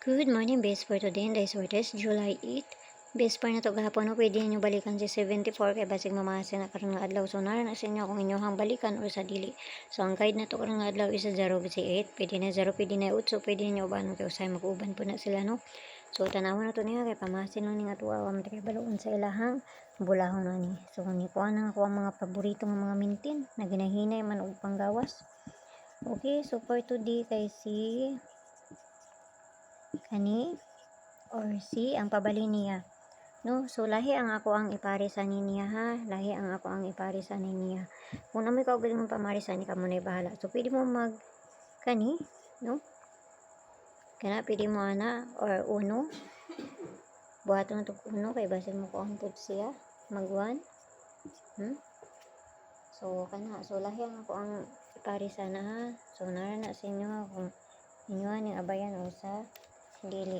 Good morning, best for today, and days for test, July 8. Best for na to gahapon, no? Pwede nyo balikan si 74 kay basig mamasa na karon nga adlaw. So naran na sa inyo kung inyohang balikan or sa dili. So ang guide na to karon nga adlaw is 0 si 8. Pwede na 0, pwede na 8. So pwede nyo uban kay usay mag-uban po na sila, no? So tanawon na to niya kay pamasin no ning atuwa wa man kay baloon sa ilahang bulahon na ni. So ni kuha na ako ang mga paborito nga mga mintin na ginahinay man og panggawas. Okay, so for today kay si kani or si ang pabali niya, no? So lahi ang ako ang iparisan niya, ha, lahi ang ako ang iparisan niya. Kung namoy ka og mong pamarisan ni kamo na bahala. So pwede mo mag kani, no, kana pwede mo ana or uno buhaton to uno kay basin mo ko ang pud siya mag 1. So kana, so lahi ang ako ang iparisan na, ha. So nara na sa inyo kung inyo ning abayan o sa dili,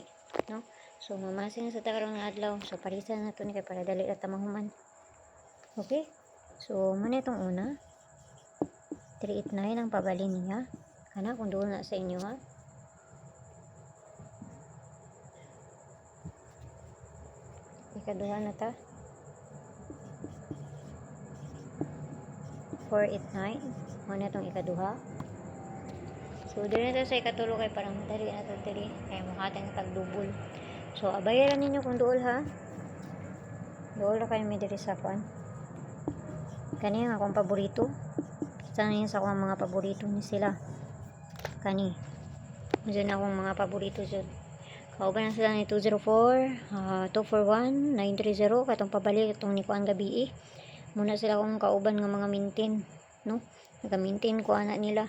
no? So mamasin na sa takarong nga adlaw. So parisan na to ni kay para dali ra ta mahuman. Okay, so muna itong una 389 ang pabali niya kana kung doon na sa inyo, ha. Ikaduha na ta 489 muna itong ikaduha. So dili na sa ikatulo kay parang madali na to diri kay muhatang tagdubol. So abayaran ninyo kung duol, ha. Duol ra kayo mi diri sa kwan. Kani ang akong paborito. Sa niya sa akong mga paborito ni sila. Kani. Diyan akong mga paborito jud. Kauban na sila ni 204, 241, 930 katong pabalik itong ni kuan gabi. Muna sila akong kauban nga mga mintin, no? Nagamintin ko ana nila.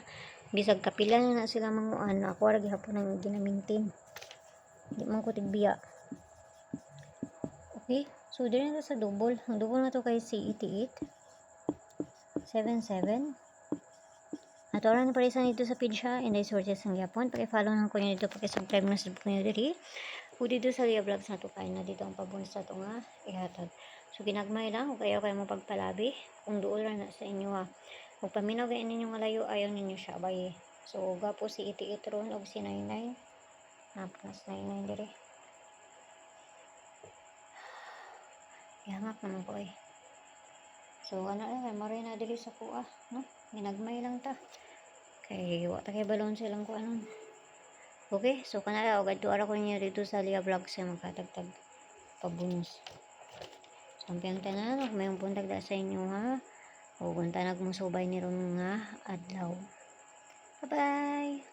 Bisag kapila na sila manguan, ako ra gihapon ang ginamintin. Di man ko tigbiya. Okay, so dili na sa double. Ang double na to kay si 88 77. At oran na parisan dito sa page, ha, and I sources ang yapon. Paki-follow lang ko nyo dito, paki-subscribe na sa ko nyo dito. O dito sa Lia Vlogs na to kain na dito ang pabonus na to nga ihatod. So ginagmay lang, o kayo mo pagpalabi kung duol ra na sa inyo, ha. Kung paminaw gayon ninyo nga layo, ayaw ninyo siya baye. So gapo si 88 ron og si 99. Plus 99 dire. Ihangak naman ko eh. So ano na, maray na dili sa kuha, no? Ginagmay lang ta. Kay wata kay balon silang ko anon. Okay, so kanala og adto ara ko niya dito sa Lia Vlogs sa makatagtag pabonus. So ang tanan, may puntag da sa inyo, ha. O kung tanag mo subay ni ron nga adlaw. Bye-bye!